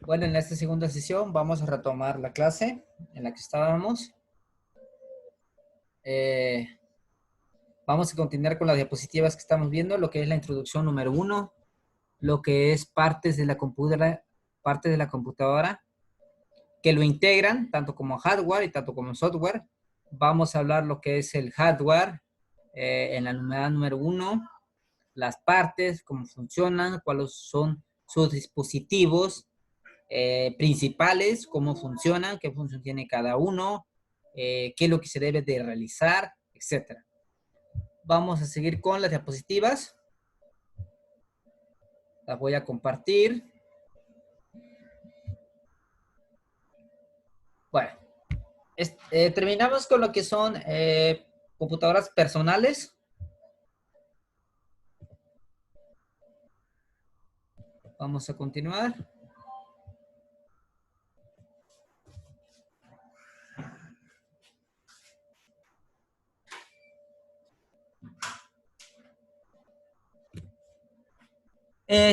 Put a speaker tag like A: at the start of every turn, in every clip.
A: Bueno, en esta segunda sesión vamos a retomar la clase en la que estábamos. Vamos a continuar con las diapositivas que estamos viendo, lo que es la introducción número 1, lo que es partes de la computadora que lo integran, tanto como hardware y tanto como software. Vamos a hablar lo que es el hardware en la unidad número 1, las partes, cómo funcionan, cuáles son sus dispositivos principales, cómo funcionan, qué función tiene cada uno, qué es lo que se debe de realizar, etcétera. Vamos a seguir con las diapositivas. Las voy a compartir. Bueno, terminamos con lo que son computadoras personales. Vamos a continuar.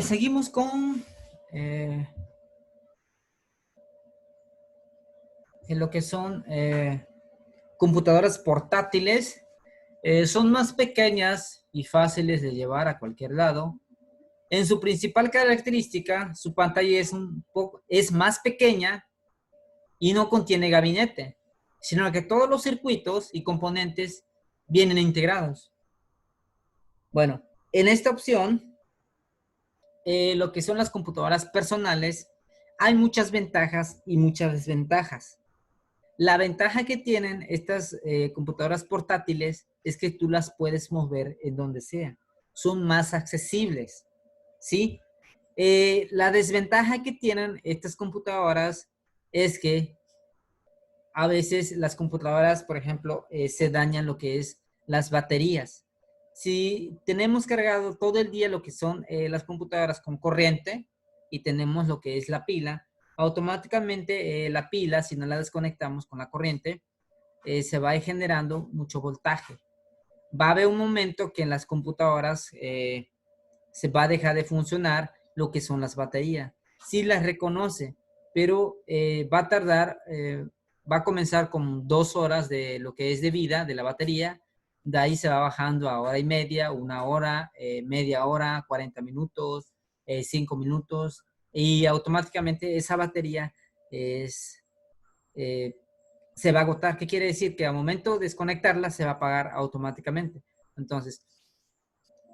A: Seguimos con en lo que son computadoras portátiles. Son más pequeñas y fáciles de llevar a cualquier lado. En su principal característica, su pantalla es más pequeña y no contiene gabinete, sino que todos los circuitos y componentes vienen integrados. Bueno, en esta opción, lo que son las computadoras personales, hay muchas ventajas y muchas desventajas. La ventaja que tienen estas computadoras portátiles es que tú las puedes mover en donde sea. Son más accesibles, ¿sí? La desventaja que tienen estas computadoras es que a veces las computadoras, por ejemplo, se dañan lo que es las baterías. Si tenemos cargado todo el día lo que son las computadoras con corriente y tenemos lo que es la pila, automáticamente la pila, si no la desconectamos con la corriente, se va a ir generando mucho voltaje. Va a haber un momento que en las computadoras se va a dejar de funcionar lo que son las baterías. Sí las reconoce, pero va a tardar, va a comenzar con 2 horas de lo que es de vida de la batería. De ahí se va bajando a hora y media, 1 hora, media hora, 40 minutos, 5 minutos. Y automáticamente esa batería es, eh, se va a agotar. ¿Qué quiere decir? Que al momento de desconectarla se va a apagar automáticamente. Entonces,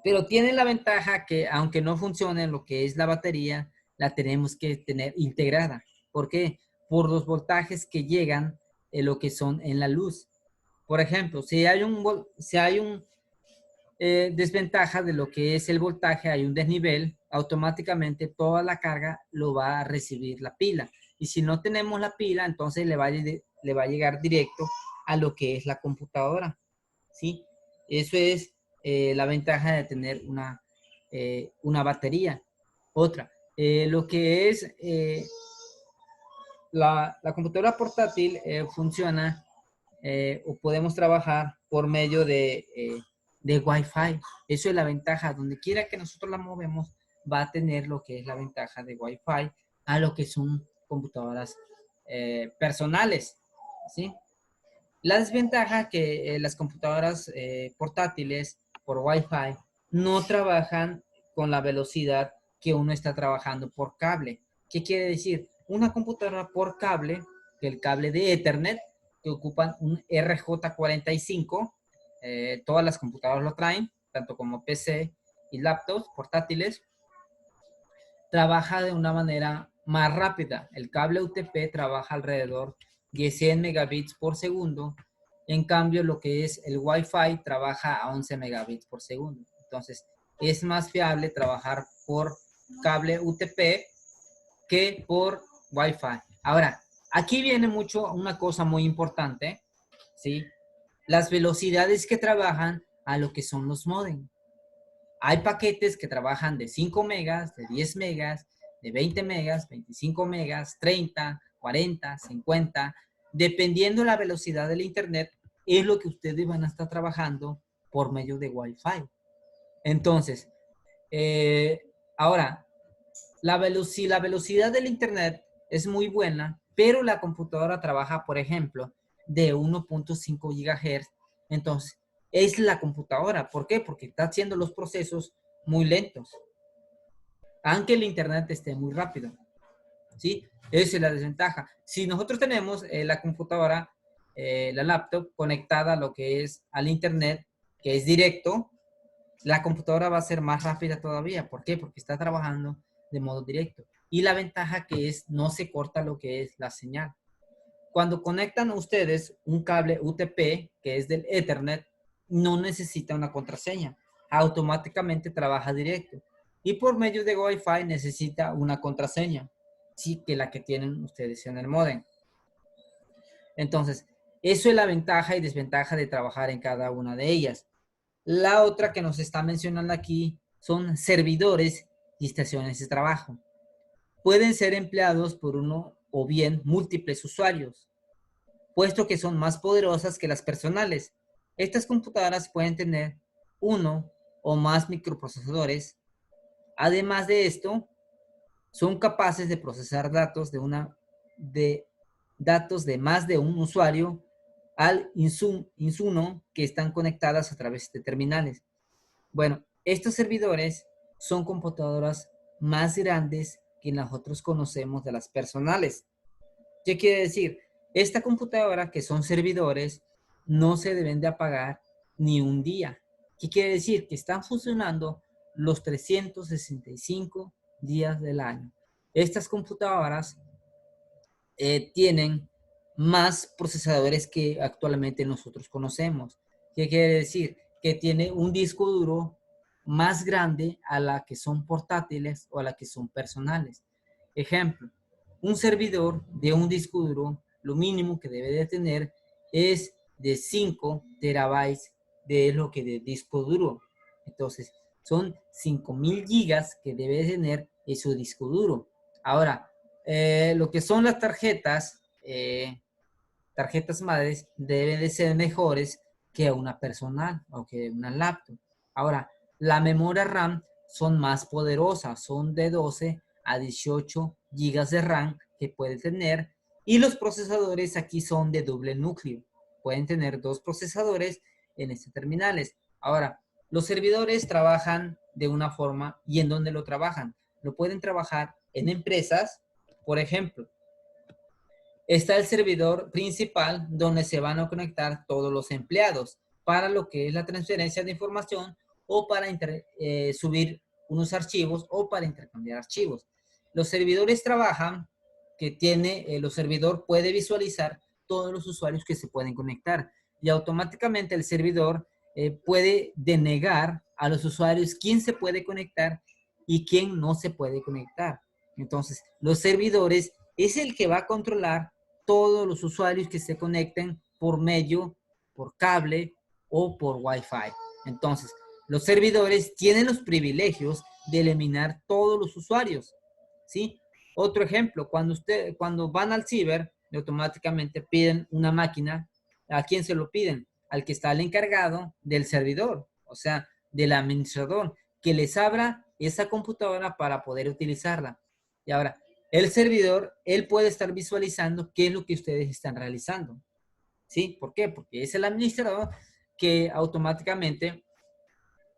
A: pero tiene la ventaja que aunque no funcione lo que es la batería, la tenemos que tener integrada. ¿Por qué? Por los voltajes que llegan en lo que son en la luz. Por ejemplo, si hay un desventaja de lo que es el voltaje, hay un desnivel, automáticamente toda la carga lo va a recibir la pila. Y si no tenemos la pila, entonces le va a llegar directo a lo que es la computadora. ¿Sí? Eso es la ventaja de tener una batería. Otra, lo que es la computadora portátil funciona o podemos trabajar por medio de Wi-Fi. Eso es la ventaja. Donde quiera que nosotros la movemos, va a tener lo que es la ventaja de Wi-Fi a lo que son computadoras personales. ¿Sí? La desventaja que las computadoras portátiles por Wi-Fi no trabajan con la velocidad que uno está trabajando por cable. ¿Qué quiere decir? Una computadora por cable, que el cable de Ethernet, que ocupan un RJ45, todas las computadoras lo traen, tanto como PC y laptops portátiles, trabaja de una manera más rápida. El cable UTP trabaja alrededor de 100 megabits por segundo. En cambio, lo que es el Wi-Fi trabaja a 11 megabits por segundo. Entonces, es más fiable trabajar por cable UTP que por Wi-Fi. Ahora, aquí viene mucho una cosa muy importante, ¿sí? Las velocidades que trabajan a lo que son los modems. Hay paquetes que trabajan de 5 megas, de 10 megas, de 20 megas, 25 megas, 30, 40, 50, dependiendo la velocidad del internet es lo que ustedes van a estar trabajando por medio de Wi-Fi. Entonces, ahora, si la velocidad del Internet es muy buena, pero la computadora trabaja, por ejemplo, de 1.5 GHz, entonces es la computadora. ¿Por qué? Porque está haciendo los procesos muy lentos, aunque el Internet esté muy rápido. ¿Sí? Esa es la desventaja. Si nosotros tenemos la computadora, la laptop conectada a lo que es al Internet, que es directo, la computadora va a ser más rápida todavía. ¿Por qué? Porque está trabajando de modo directo. Y la ventaja que es, no se corta lo que es la señal. Cuando conectan ustedes un cable UTP, que es del Ethernet, no necesita una contraseña. Automáticamente trabaja directo. Y por medio de Wi-Fi necesita una contraseña. Sí, que la que tienen ustedes en el módem. Entonces, eso es la ventaja y desventaja de trabajar en cada una de ellas. La otra que nos está mencionando aquí son servidores y estaciones de trabajo. Pueden ser empleados por uno o bien múltiples usuarios, puesto que son más poderosas que las personales. Estas computadoras pueden tener uno o más microprocesadores. Además de esto, son capaces de procesar de datos de más de un usuario al insumo que están conectadas a través de terminales. Bueno, estos servidores son computadoras más grandes que nosotros conocemos de las personales. ¿Qué quiere decir? Esta computadora, que son servidores, no se deben de apagar ni un día. ¿Qué quiere decir? Que están funcionando los 365 días del año. Estas computadoras tienen más procesadores que actualmente nosotros conocemos. ¿Qué quiere decir? Que tiene un disco duro más grande a la que son portátiles o a la que son personales. Ejemplo, un servidor de un disco duro, lo mínimo que debe de tener es de 5 terabytes de lo que de disco duro. Entonces, son 5000 gigas que debe tener ese disco duro. Ahora, lo que son las tarjetas madres deben de ser mejores que una personal o que una laptop. Ahora, la memoria RAM son más poderosas, son de 12 a 18 gigas de RAM que puede tener, y los procesadores aquí son de doble núcleo. Pueden tener dos procesadores en estos terminales. Ahora, los servidores trabajan de una forma, y en dónde lo trabajan. Lo pueden trabajar en empresas, por ejemplo. Está el servidor principal donde se van a conectar todos los empleados para lo que es la transferencia de información o para subir unos archivos o para intercambiar archivos. Los servidores trabajan que los servidor puede visualizar todos los usuarios que se pueden conectar y automáticamente el servidor puede denegar a los usuarios quién se puede conectar y quién no se puede conectar. Entonces, los servidores es el que va a controlar todos los usuarios que se conecten por cable o por Wi-Fi. Entonces, los servidores tienen los privilegios de eliminar todos los usuarios, ¿sí? Otro ejemplo, cuando van al ciber, automáticamente piden una máquina. ¿A quién se lo piden? Al que está el encargado del servidor, o sea, del administrador, que les abra esa computadora para poder utilizarla. Y ahora, el servidor, él puede estar visualizando qué es lo que ustedes están realizando. ¿Sí? ¿Por qué? Porque es el administrador que automáticamente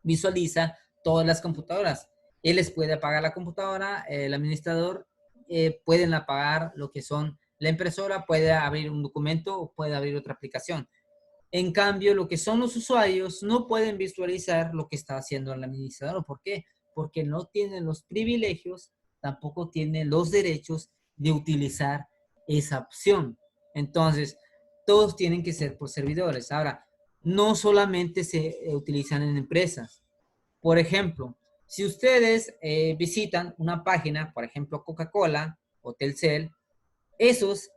A: visualiza todas las computadoras. Él les puede apagar la computadora, el administrador pueden apagar lo que son la impresora, puede abrir un documento o puede abrir otra aplicación. En cambio, lo que son los usuarios no pueden visualizar lo que está haciendo el administrador. ¿Por qué? Porque no tienen los privilegios, tampoco tienen los derechos de utilizar esa opción. Entonces, todos tienen que ser por servidores. Ahora, no solamente se utilizan en empresas. Por ejemplo, si ustedes visitan una página, por ejemplo, Coca-Cola o Telcel, esos,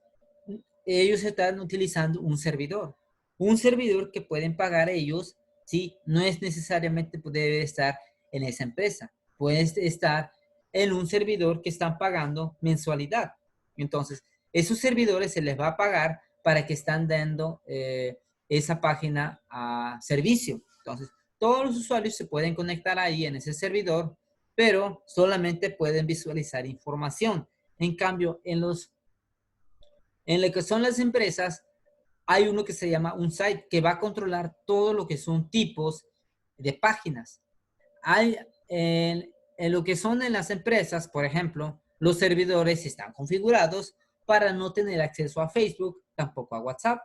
A: ellos están utilizando un servidor que pueden pagar ellos, ¿sí? No es necesariamente debe estar en esa empresa, puede estar en un servidor que están pagando mensualidad. Entonces, esos servidores se les va a pagar para que están dando esa página a servicio. Entonces, todos los usuarios se pueden conectar ahí en ese servidor, pero solamente pueden visualizar información. En cambio, en lo que son las empresas, hay uno que se llama un site que va a controlar todo lo que son tipos de páginas. Hay, en lo que son en las empresas, por ejemplo, los servidores están configurados para no tener acceso a Facebook, tampoco a WhatsApp,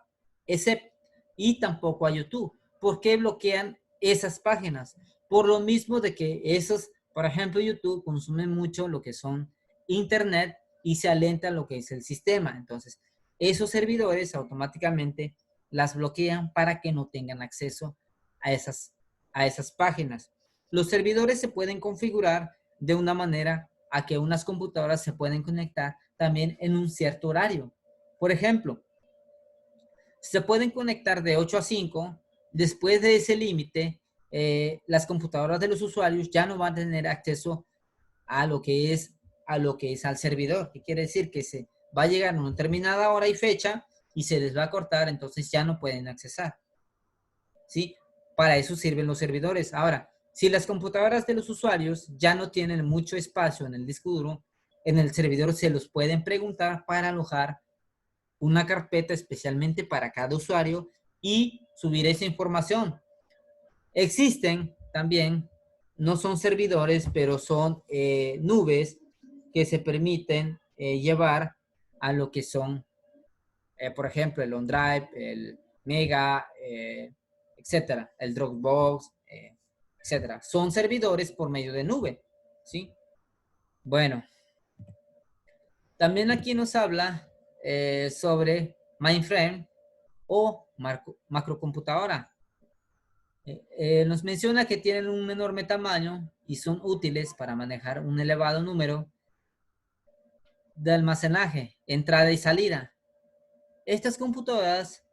A: y tampoco a YouTube. ¿Por qué bloquean esas páginas? Por lo mismo de que esos, por ejemplo, YouTube consume mucho lo que son Internet y se alenta lo que es el sistema. Entonces, esos servidores automáticamente las bloquean para que no tengan acceso a esas páginas. Los servidores se pueden configurar de una manera a que unas computadoras se pueden conectar también en un cierto horario. Por ejemplo, se pueden conectar de 8 a 5. Después de ese límite, las computadoras de los usuarios ya no van a tener acceso a lo que es, al servidor. ¿Qué quiere decir? Que se va a llegar a una determinada hora y fecha y se les va a cortar, entonces ya no pueden accesar. ¿Sí? Para eso sirven los servidores. Ahora, si las computadoras de los usuarios ya no tienen mucho espacio en el disco duro, en el servidor se los pueden preguntar para alojar una carpeta especialmente para cada usuario y subir esa información. Existen también, no son servidores, pero son nubes que se permiten llevar a lo que son, por ejemplo, el OneDrive, el Mega, etcétera, el Dropbox, etcétera. Son servidores por medio de nube, ¿sí? Bueno, también aquí nos habla sobre mainframe o macrocomputadora. Nos menciona que tienen un enorme tamaño y son útiles para manejar un elevado número de almacenaje, entrada y salida. Estas computadoras,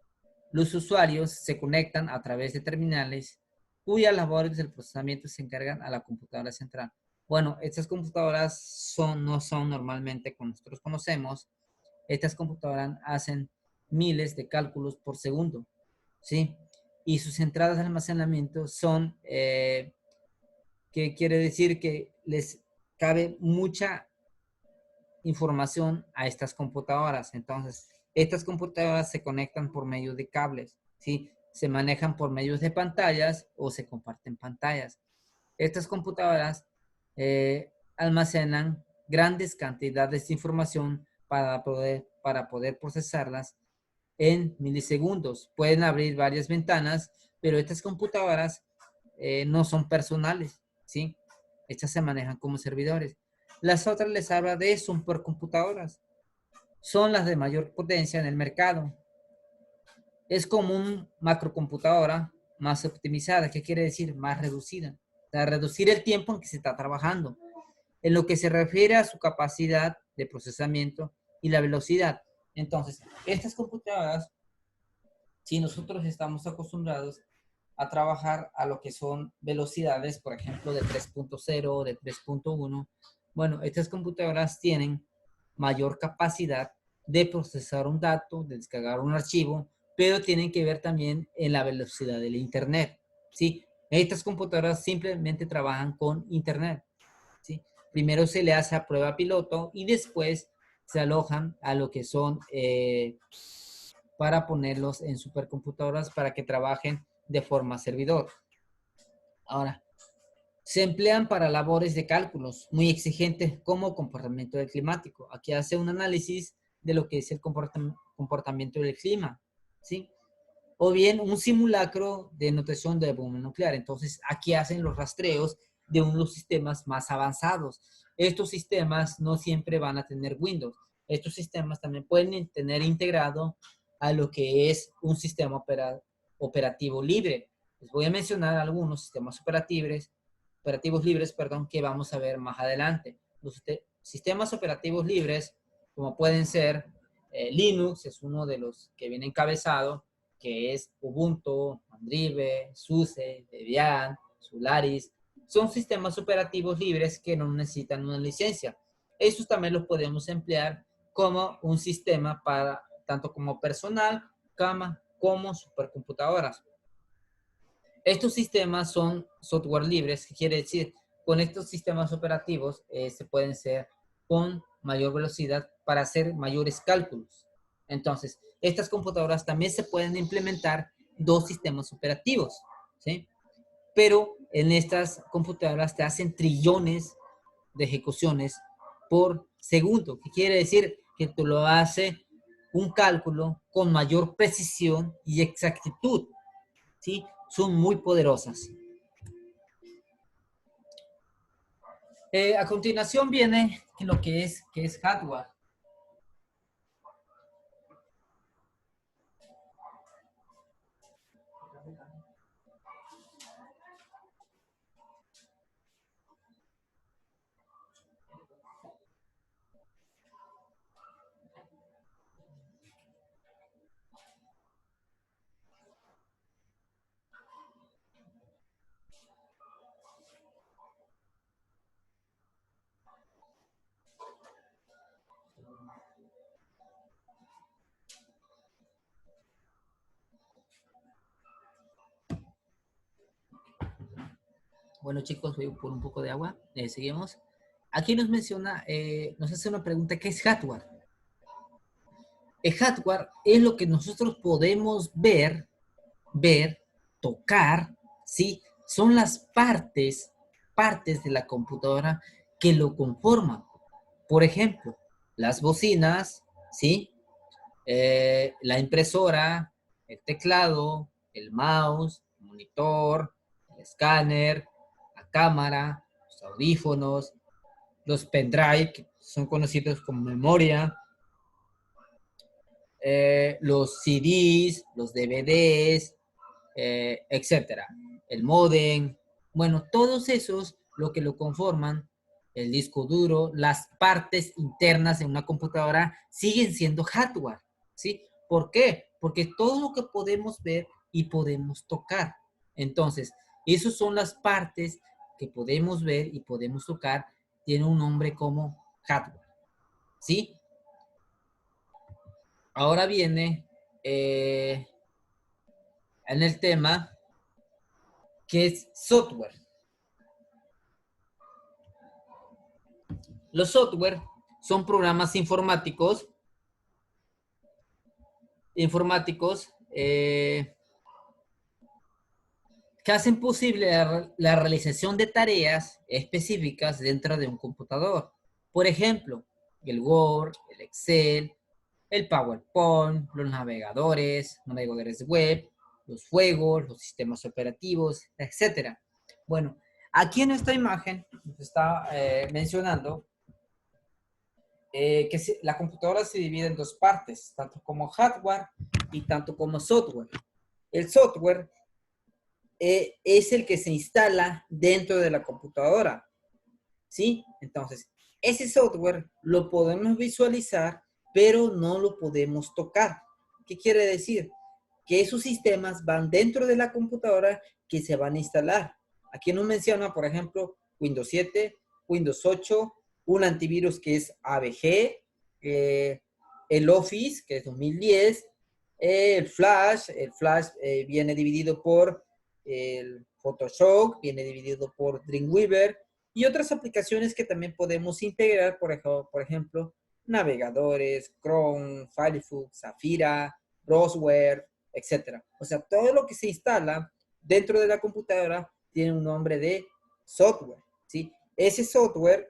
A: los usuarios se conectan a través de terminales cuyas labores del procesamiento se encargan a la computadora central. Bueno, estas computadoras no son normalmente como nosotros conocemos. Estas computadoras hacen miles de cálculos por segundo, ¿sí? Y sus entradas de almacenamiento son, que quiere decir que les cabe mucha información a estas computadoras. Entonces, estas computadoras se conectan por medio de cables, ¿sí? Se manejan por medios de pantallas o se comparten pantallas. Estas computadoras almacenan grandes cantidades de información para poder procesarlas en milisegundos. Pueden abrir varias ventanas, pero estas computadoras no son personales, ¿sí? Estas se manejan como servidores. Las otras les habla de supercomputadoras. Son las de mayor potencia en el mercado. Es como una macrocomputadora más optimizada. ¿Qué quiere decir? Más reducida. Para reducir el tiempo en que se está trabajando. En lo que se refiere a su capacidad de procesamiento y la velocidad. Entonces, estas computadoras, si nosotros estamos acostumbrados a trabajar a lo que son velocidades, por ejemplo, de 3.0, de 3.1, bueno, estas computadoras tienen mayor capacidad de procesar un dato, de descargar un archivo, pero tienen que ver también en la velocidad del Internet, ¿sí? Estas computadoras simplemente trabajan con Internet, ¿sí? Primero se le hace a prueba piloto y después se alojan a lo que son para ponerlos en supercomputadoras para que trabajen de forma servidor. Ahora, se emplean para labores de cálculos muy exigentes como comportamiento del climático. Aquí hace un análisis de lo que es el comportamiento del clima, ¿sí? O bien un simulacro de notación de bomba nuclear. Entonces, aquí hacen los rastreos de unos sistemas más avanzados. Estos sistemas no siempre van a tener Windows. Estos sistemas también pueden tener integrado a lo que es un sistema operativo libre. Les voy a mencionar algunos sistemas operativos libres, perdón, que vamos a ver más adelante. Los sistemas operativos libres, como pueden ser Linux, es uno de los que viene encabezado, que es Ubuntu, Mandrive, SUSE, Debian, Solaris. Son sistemas operativos libres que no necesitan una licencia. Estos también los podemos emplear como un sistema para tanto como personal como supercomputadoras. Estos sistemas son software libres, que quiere decir, con estos sistemas operativos se pueden ser con mayor velocidad para hacer mayores cálculos. Entonces, estas computadoras también se pueden implementar dos sistemas operativos, ¿sí? Pero en estas computadoras te hacen trillones de ejecuciones por segundo, que quiere decir que tú lo hace un cálculo con mayor precisión y exactitud, ¿sí? Son muy poderosas. A continuación viene lo que es hardware. Bueno, chicos, voy por un poco de agua. Seguimos. Aquí nos menciona, nos hace una pregunta, ¿qué es hardware? El hardware es lo que nosotros podemos ver, tocar, ¿sí? Son las partes de la computadora que lo conforman. Por ejemplo, las bocinas, ¿sí? La impresora, el teclado, el mouse, el monitor, el escáner, la cámara, los audífonos, los pendrive, que son conocidos como memoria, los CDs, los DVDs, etcétera. El modem, bueno, todos esos lo que lo conforman, el disco duro, las partes internas de una computadora siguen siendo hardware, ¿sí? ¿Por qué? Porque todo lo que podemos ver y podemos tocar. Entonces, esas son las partes que podemos ver y podemos tocar, tiene un nombre como hardware, ¿sí? Ahora viene en el tema que es software. Los software son programas informáticos que hacen posible la realización de tareas específicas dentro de un computador. Por ejemplo, el Word, el Excel, el PowerPoint, los navegadores web, los juegos, los sistemas operativos, etcétera. Bueno, aquí en esta imagen nos está mencionando la computadora se divide en dos partes, tanto como hardware y tanto como software. El software es el que se instala dentro de la computadora, ¿sí? Entonces, ese software lo podemos visualizar, pero no lo podemos tocar. ¿Qué quiere decir? Que esos sistemas van dentro de la computadora que se van a instalar. Aquí nos menciona, por ejemplo, Windows 7, Windows 8, un antivirus que es AVG, el Office, que es 2010, el Flash viene dividido por el Photoshop, viene dividido por Dreamweaver y otras aplicaciones que también podemos integrar, por ejemplo, navegadores, Chrome, Firefox, Zafira, Browser, etcétera. O sea, todo lo que se instala dentro de la computadora tiene un nombre de software, ¿sí? Ese software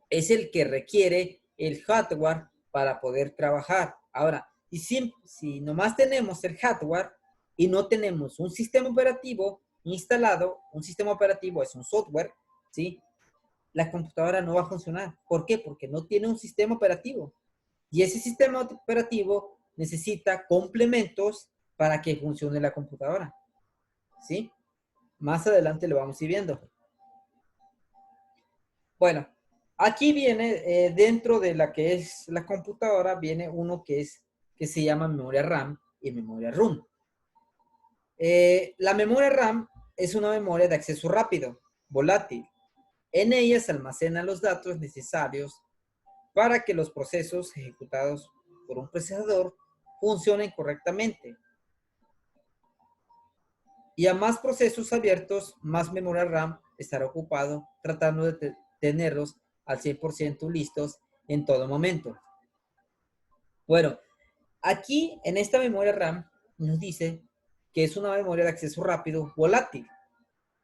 A: es el que requiere el hardware para poder trabajar. Ahora, y si nomás tenemos el hardware y no tenemos un sistema operativo instalado, un sistema operativo es un software, ¿sí? La computadora no va a funcionar. ¿Por qué? Porque no tiene un sistema operativo. Y ese sistema operativo necesita complementos para que funcione la computadora, ¿sí? Más adelante lo vamos a ir viendo. Bueno, aquí viene, dentro de la que es la computadora, viene uno que se llama memoria RAM y memoria ROM. La memoria RAM es una memoria de acceso rápido, volátil. En ella se almacenan los datos necesarios para que los procesos ejecutados por un procesador funcionen correctamente. Y a más procesos abiertos, más memoria RAM estará ocupado tratando de tenerlos al 100% listos en todo momento. Bueno, aquí en esta memoria RAM nos dice que es una memoria de acceso rápido volátil.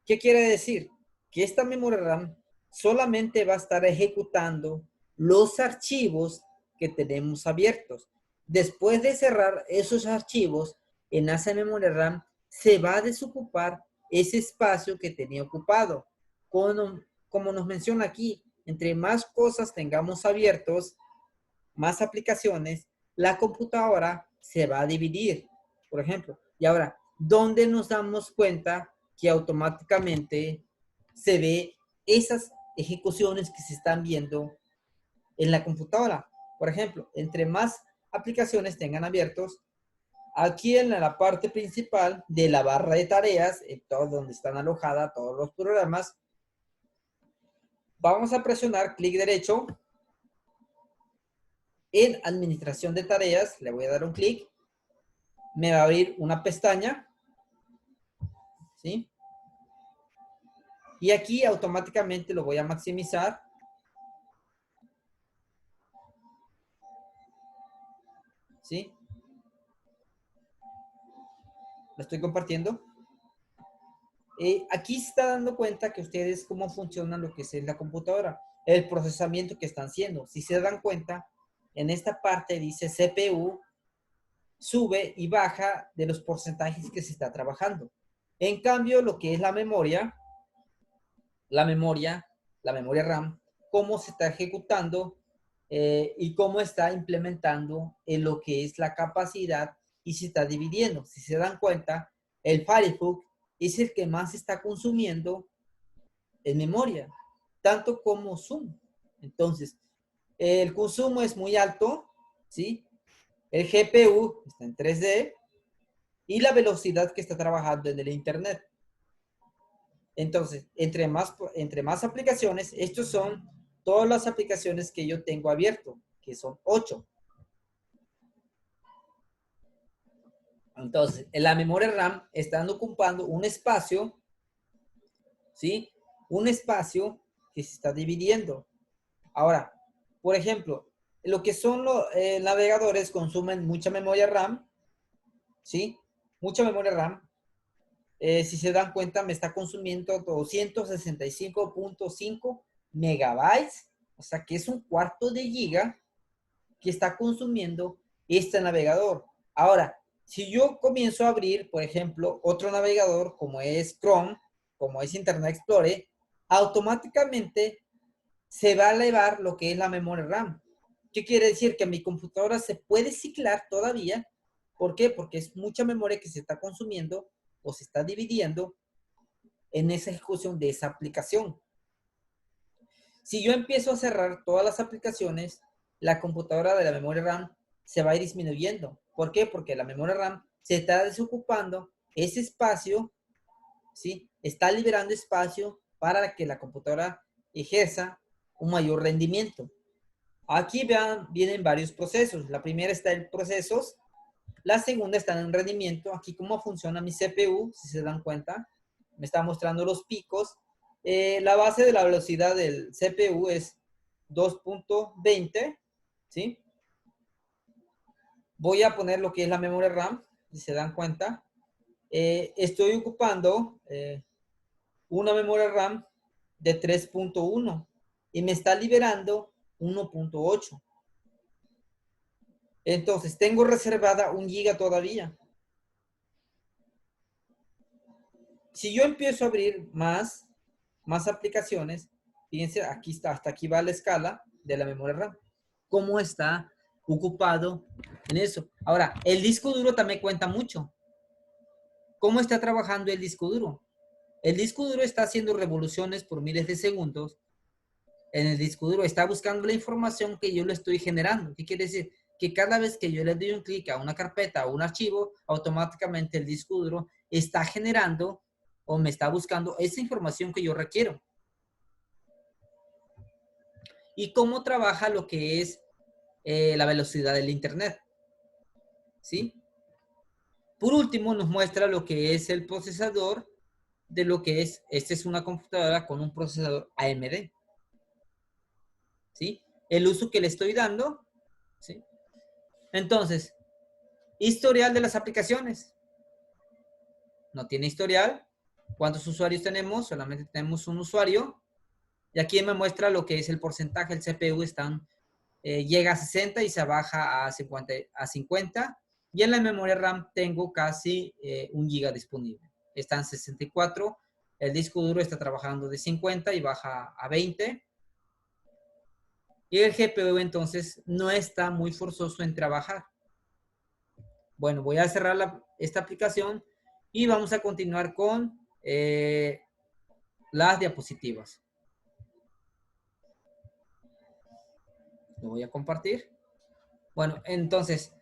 A: ¿Qué quiere decir? Que esta memoria RAM solamente va a estar ejecutando los archivos que tenemos abiertos. Después de cerrar esos archivos en esa memoria RAM, se va a desocupar ese espacio que tenía ocupado. Como nos menciona aquí, entre más cosas tengamos abiertos, más aplicaciones, la computadora se va a dividir, por ejemplo. Y ahora, ¿dónde nos damos cuenta que automáticamente se ve esas ejecuciones que se están viendo en la computadora? Por ejemplo, entre más aplicaciones tengan abiertos, aquí en la parte principal de la barra de tareas, en todo donde están alojadas todos los programas, vamos a presionar clic derecho en administración de tareas, le voy a dar un clic, me va a abrir una pestaña, ¿sí? Y aquí automáticamente lo voy a maximizar. ¿Sí? Lo estoy compartiendo. Aquí se está dando cuenta que ustedes cómo funciona lo que es la computadora, el procesamiento que están haciendo. Si se dan cuenta, en esta parte dice CPU, sube y baja de los porcentajes que se está trabajando. En cambio, lo que es la memoria RAM, cómo se está ejecutando y cómo está implementando en lo que es la capacidad y se está dividiendo. Si se dan cuenta, el Firefox es el que más está consumiendo en memoria, tanto como Zoom. Entonces, el consumo es muy alto, ¿sí? El GPU está en 3D y la velocidad que está trabajando en el Internet. Entonces, entre más aplicaciones, estos son todas las aplicaciones que yo tengo abierto, que son 8. Entonces, en la memoria RAM están ocupando un espacio, ¿sí? Un espacio que se está dividiendo. Ahora, por ejemplo, lo que son los navegadores consumen mucha memoria RAM, ¿sí? Mucha memoria RAM. Si se dan cuenta, me está consumiendo 265.5 megabytes, o sea que es un cuarto de giga que está consumiendo este navegador. Ahora, si yo comienzo a abrir, por ejemplo, otro navegador como es Chrome, como es Internet Explorer, automáticamente se va a elevar lo que es la memoria RAM. ¿Qué quiere decir? Que mi computadora se puede ciclar todavía. ¿Por qué? Porque es mucha memoria que se está consumiendo o se está dividiendo en esa ejecución de esa aplicación. Si yo empiezo a cerrar todas las aplicaciones, la computadora de la memoria RAM se va a ir disminuyendo. ¿Por qué? Porque la memoria RAM se está desocupando ese espacio, ¿sí? Está liberando espacio para que la computadora ejerza un mayor rendimiento. Aquí vean, vienen varios procesos. La primera está en procesos, la segunda está en rendimiento. Aquí cómo funciona mi CPU, si se dan cuenta, me está mostrando los picos. La base de la velocidad del CPU es 2.20, ¿sí? Voy a poner lo que es la memoria RAM, si se dan cuenta. Estoy ocupando una memoria RAM de 3.1 y me está liberando 1.8. Entonces, tengo reservada 1 giga todavía. Si yo empiezo a abrir más aplicaciones, fíjense, aquí está, hasta aquí va la escala de la memoria RAM. ¿Cómo está ocupado en eso? Ahora, el disco duro también cuenta mucho. ¿Cómo está trabajando el disco duro? El disco duro está haciendo revoluciones por miles de segundos. En el disco duro está buscando la información que yo le estoy generando. ¿Qué quiere decir? Que cada vez que yo le doy un clic a una carpeta o un archivo, automáticamente el disco duro está generando o me está buscando esa información que yo requiero. Y cómo trabaja lo que es la velocidad del Internet. ¿Sí? Por último, nos muestra lo que es el procesador de lo que es, esta es una computadora con un procesador AMD, ¿sí? El uso que le estoy dando, ¿sí? Entonces, historial de las aplicaciones. No tiene historial. ¿Cuántos usuarios tenemos? Solamente tenemos un usuario. Y aquí me muestra lo que es el porcentaje. El CPU llega a 60 y se baja a 50. Y en la memoria RAM tengo casi 1 GB disponible. Están 64. El disco duro está trabajando de 50 y baja a 20. Y el GPU entonces no está muy forzoso en trabajar. Bueno, voy a cerrar esta aplicación y vamos a continuar con las diapositivas. Lo voy a compartir. Bueno, entonces,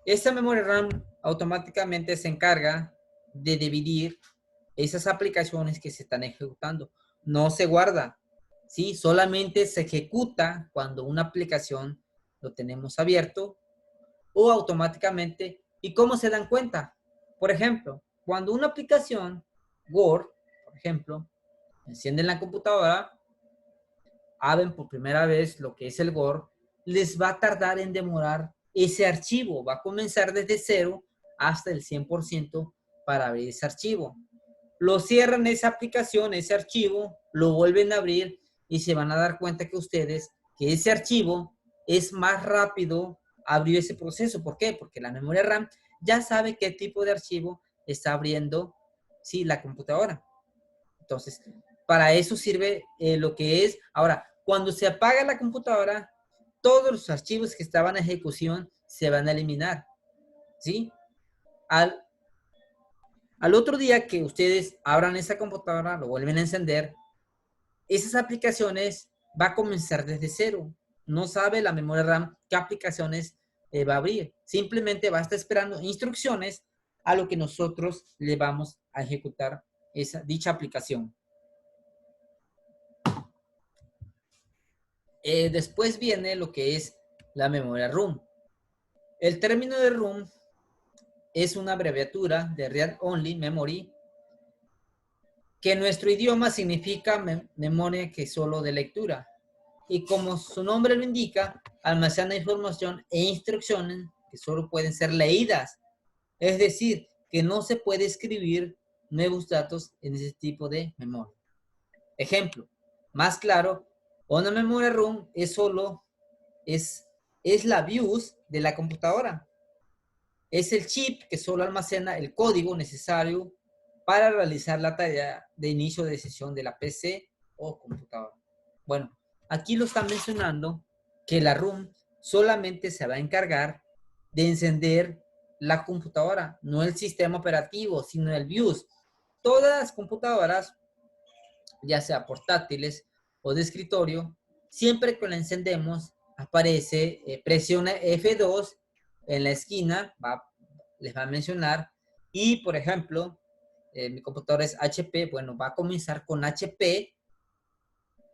A: esta memoria RAM automáticamente se encarga de dividir esas aplicaciones que se están ejecutando. No se guarda, ¿sí? Solamente se ejecuta cuando una aplicación lo tenemos abierto o automáticamente. ¿Y cómo se dan cuenta? Por ejemplo, cuando una aplicación Word, por ejemplo, encienden la computadora, abren por primera vez lo que es el Word, les va a tardar en demorar ese archivo. Va a comenzar desde 0 hasta el 100% para abrir ese archivo. Lo cierran esa aplicación, ese archivo, lo vuelven a abrir y se van a dar cuenta que ustedes, que ese archivo es más rápido abrir ese proceso. ¿Por qué? Porque la memoria RAM ya sabe qué tipo de archivo está abriendo, sí, la computadora. Entonces, para eso sirve lo que es. Ahora, cuando se apaga la computadora, todos los archivos que estaban en ejecución se van a eliminar, ¿sí? Al otro día que ustedes abran esa computadora, lo vuelven a encender, esas aplicaciones va a comenzar desde 0. No sabe la memoria RAM qué aplicaciones va a abrir. Simplemente va a estar esperando instrucciones a lo que nosotros le vamos a ejecutar dicha aplicación. Después viene lo que es la memoria ROM. El término de ROM es una abreviatura de Read Only Memory, que en nuestro idioma significa memoria que solo de lectura. Y como su nombre lo indica, almacena información e instrucciones que solo pueden ser leídas. Es decir, que no se puede escribir nuevos datos en ese tipo de memoria. Ejemplo, más claro, una memoria ROM es la BIOS de la computadora. Es el chip que solo almacena el código necesario para realizar la tarea de inicio de sesión de la PC o computadora. Bueno, aquí lo están mencionando que la ROM solamente se va a encargar de encender la computadora, no el sistema operativo, sino el BIOS. Todas las computadoras, ya sea portátiles o de escritorio, siempre que la encendemos, aparece, presiona F2 en la esquina, les va a mencionar, y por ejemplo, mi computadora es HP, bueno, va a comenzar con HP,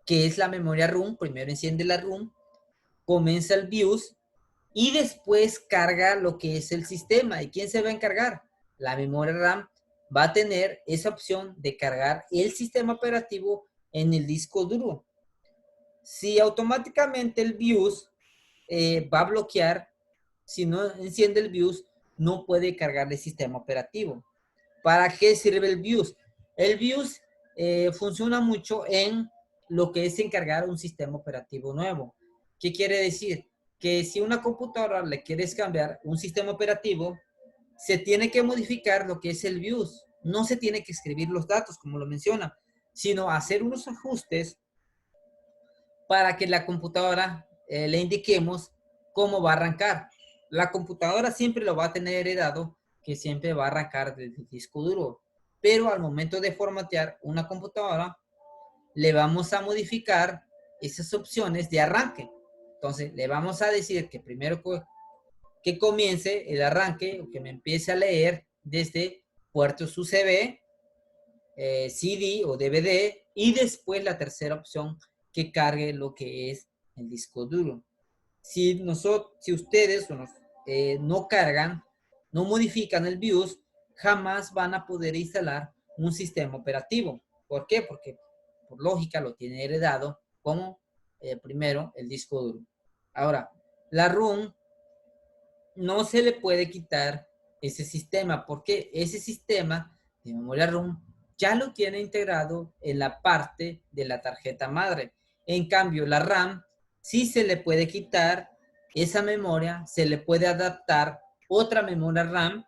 A: que es la memoria ROM, primero enciende la ROM, comienza el BIOS, y después carga lo que es el sistema. ¿Y quién se va a encargar? La memoria RAM va a tener esa opción de cargar el sistema operativo en el disco duro. Si automáticamente el BIOS va a bloquear, si no enciende el BIOS, no puede cargar el sistema operativo. ¿Para qué sirve el BIOS? El BIOS funciona mucho en lo que es encargar un sistema operativo nuevo. ¿Qué quiere decir? Que si una computadora le quieres cambiar un sistema operativo, se tiene que modificar lo que es el BIOS. No se tiene que escribir los datos, como lo menciona, sino hacer unos ajustes para que la computadora le indiquemos cómo va a arrancar. La computadora siempre lo va a tener heredado, que siempre va a arrancar desde el disco duro. Pero al momento de formatear una computadora, le vamos a modificar esas opciones de arranque. Entonces, le vamos a decir que primero que comience el arranque o que me empiece a leer desde puertos USB, CD o DVD, y después la tercera opción, que cargue lo que es el disco duro. Si ustedes no cargan, no modifican el BIOS, jamás van a poder instalar un sistema operativo. ¿Por qué? Porque por lógica lo tiene heredado como primero el disco duro. Ahora, la ROM no se le puede quitar ese sistema porque ese sistema de memoria ROM ya lo tiene integrado en la parte de la tarjeta madre. En cambio, la RAM sí se le puede quitar esa memoria, se le puede adaptar otra memoria RAM,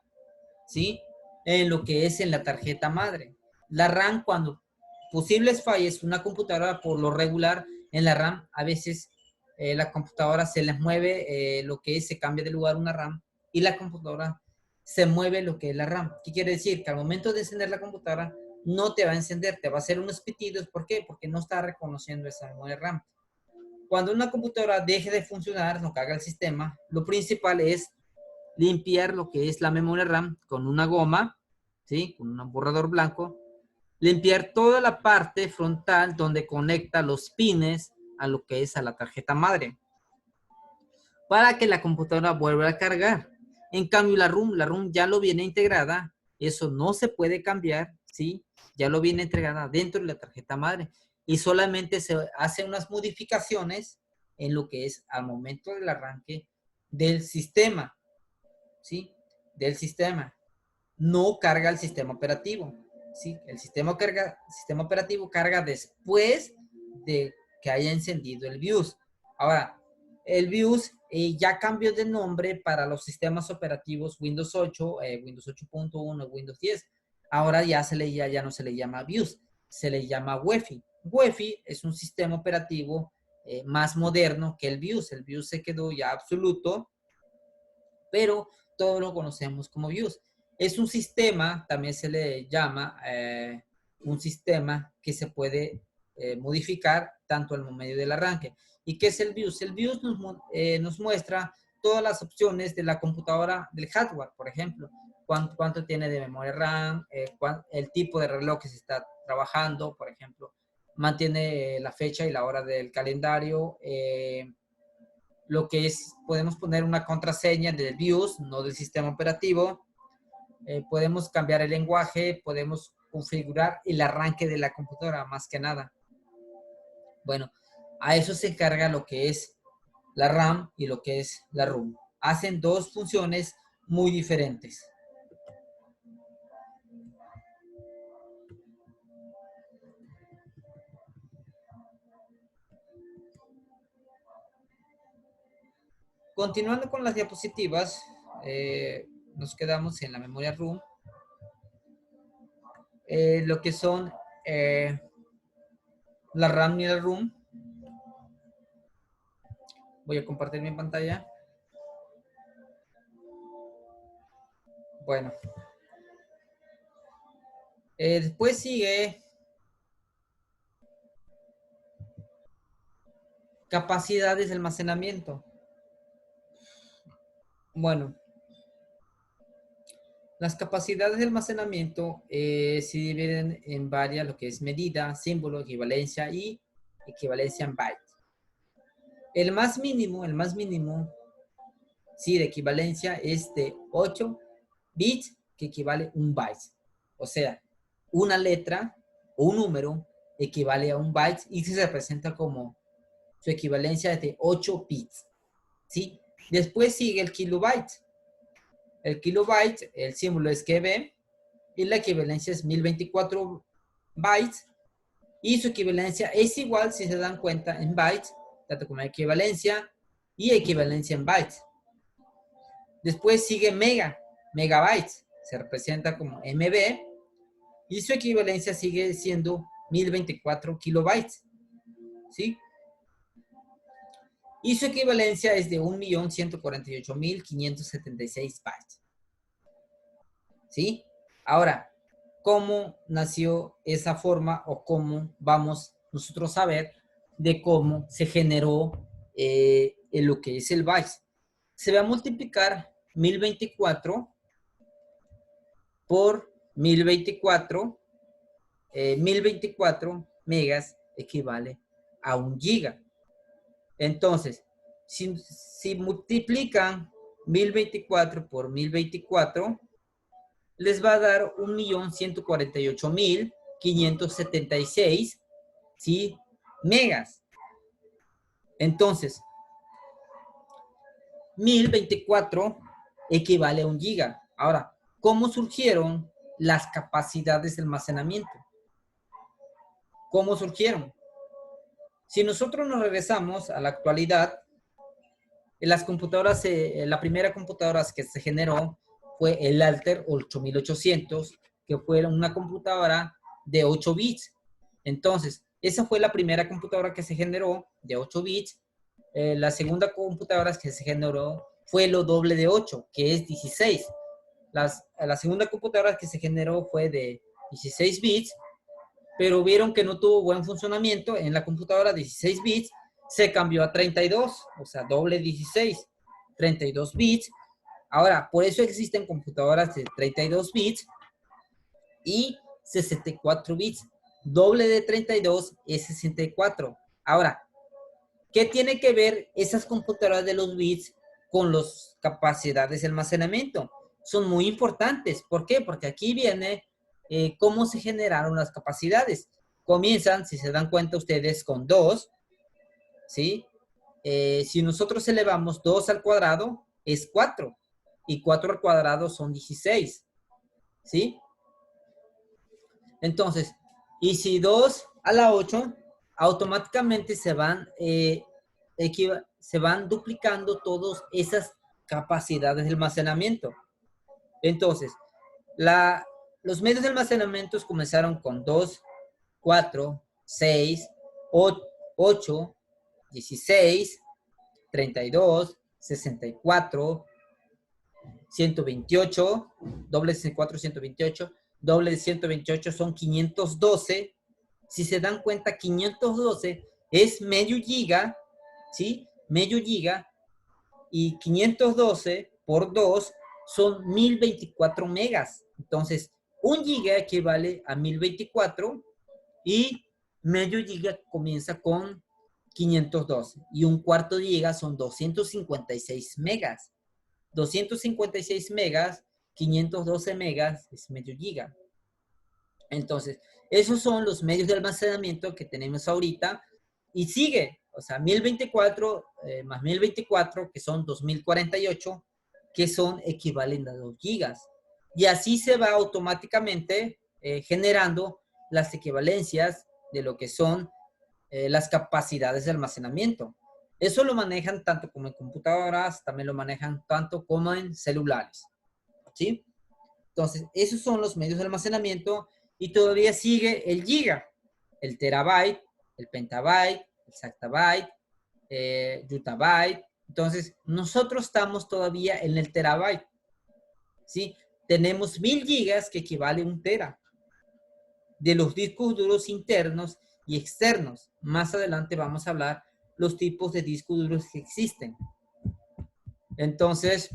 A: ¿sí? En lo que es en la tarjeta madre. La RAM, cuando posibles fallas, una computadora por lo regular en la RAM, a veces la computadora se les mueve lo que es, se cambia de lugar una RAM y la computadora se mueve lo que es la RAM. ¿Qué quiere decir? Que al momento de encender la computadora no te va a encender, te va a hacer unos pitidos. ¿Por qué? Porque no está reconociendo esa memoria RAM. Cuando una computadora deje de funcionar, lo que haga el sistema, lo principal es limpiar lo que es la memoria RAM con una goma, ¿sí? Con un borrador blanco. Limpiar toda la parte frontal donde conecta los pines a lo que es a la tarjeta madre, para que la computadora vuelva a cargar. En cambio, la ROM ya lo viene integrada, eso no se puede cambiar, ¿sí? Ya lo viene integrada dentro de la tarjeta madre y solamente se hace unas modificaciones en lo que es al momento del arranque del sistema, ¿sí? Del sistema. No carga el sistema operativo, ¿sí? El sistema operativo carga después de que haya encendido el BIOS. Ahora, el BIOS ya cambió de nombre para los sistemas operativos Windows 8, Windows 8.1, Windows 10. Ahora ya no se le llama BIOS, se le llama UEFI. UEFI es un sistema operativo más moderno que el BIOS. El BIOS se quedó ya absoluto, pero todos lo conocemos como BIOS. Es un sistema, también se le llama un sistema que se puede modificar tanto al medio del arranque. ¿Y qué es el BIOS? El BIOS nos muestra todas las opciones de la computadora, del hardware, por ejemplo. Cuánto tiene de memoria RAM, el tipo de reloj que se está trabajando, por ejemplo. Mantiene la fecha y la hora del calendario, lo que es, podemos poner una contraseña del BIOS, no del sistema operativo. Podemos cambiar el lenguaje, podemos configurar el arranque de la computadora, más que nada. Bueno, a eso se encarga lo que es la RAM y lo que es la ROM. Hacen dos funciones muy diferentes. Continuando con las diapositivas, nos quedamos en la memoria ROM. Lo que son la RAM y la ROM. Voy a compartir mi pantalla. Bueno. Después sigue capacidades de almacenamiento. Bueno, las capacidades de almacenamiento se dividen en varias, lo que es medida, símbolo, equivalencia y equivalencia en bytes. El más mínimo, sí, de equivalencia es de 8 bits, que equivale a un byte. O sea, una letra o un número equivale a un byte y se representa como su equivalencia es de 8 bits, ¿sí? Después sigue el kilobyte. El kilobyte, el símbolo es KB y la equivalencia es 1024 bytes y su equivalencia es igual, si se dan cuenta, en bytes, tanto como equivalencia y equivalencia en bytes. Después sigue megabytes, se representa como MB y su equivalencia sigue siendo 1024 kilobytes, ¿sí? Y su equivalencia es de 1.148.576 bytes. ¿Sí? Ahora, ¿cómo nació esa forma o cómo vamos nosotros a ver de cómo se generó en lo que es el byte? Se va a multiplicar 1024 por 1024. 1024 megas equivale a 1 giga. Entonces, si multiplican 1024 por 1024, les va a dar 1.148.576, ¿sí? Megas. Entonces, 1024 equivale a 1 giga. Ahora, ¿cómo surgieron las capacidades de almacenamiento? ¿Cómo surgieron? Si nosotros nos regresamos a la actualidad, en las computadoras, la primera computadora que se generó fue el Altair 8800, que fue una computadora de 8 bits. Entonces, esa fue la primera computadora que se generó de 8 bits. La segunda computadora que se generó fue lo doble de 8, que es 16. La segunda computadora que se generó fue de 16 bits, pero vieron que no tuvo buen funcionamiento en la computadora 16 bits, se cambió a 32, o sea, doble 16, 32 bits. Ahora, por eso existen computadoras de 32 bits y 64 bits. Doble de 32 es 64. Ahora, ¿qué tiene que ver esas computadoras de los bits con las capacidades de almacenamiento? Son muy importantes. ¿Por qué? Porque aquí viene cómo se generaron las capacidades. Comienzan, si se dan cuenta ustedes, con 2, ¿sí? Si nosotros elevamos 2 al cuadrado, es 4. Y 4 al cuadrado son 16, ¿sí? Entonces, y si 2 a la 8, automáticamente se van duplicando todas esas capacidades de almacenamiento. Entonces, los medios de almacenamiento comenzaron con 2, 4, 6, 8, 16, 32, 64, 128, doble de 64, 128, doble de 128 son 512. Si se dan cuenta, 512 es medio giga, ¿sí? Medio giga, y 512 por 2 son 1024 megas. Entonces, 1 giga equivale a 1024 y medio giga comienza con 512 y un cuarto giga son 256 megas. 256 megas, 512 megas es medio giga. Entonces, esos son los medios de almacenamiento que tenemos ahorita y sigue, o sea, 1024 más 1024, que son 2048, que son equivalentes a 2 gigas. Y así se va automáticamente generando las equivalencias de lo que son las capacidades de almacenamiento. Eso lo manejan tanto como en computadoras, también lo manejan tanto como en celulares, ¿sí? Entonces, esos son los medios de almacenamiento y todavía sigue el giga, el terabyte, el pentabyte, el sactabyte, yottabyte. Entonces, nosotros estamos todavía en el terabyte, ¿sí? Tenemos 1000 gigas que equivale a 1 tera de los discos duros internos y externos. Más adelante vamos a hablar los tipos de discos duros que existen. Entonces,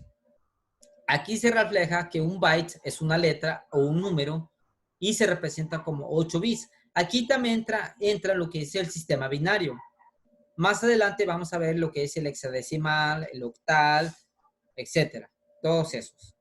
A: aquí se refleja que un byte es una letra o un número y se representa como 8 bits. Aquí también entra lo que es el sistema binario. Más adelante vamos a ver lo que es el hexadecimal, el octal, etcétera. Todos esos.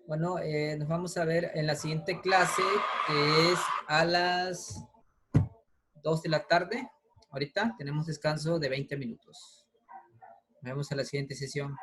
A: Bueno, nos vamos a ver en la siguiente clase, que es a las 2 de la tarde. Ahorita tenemos descanso de 20 minutos. Nos vemos en la siguiente sesión.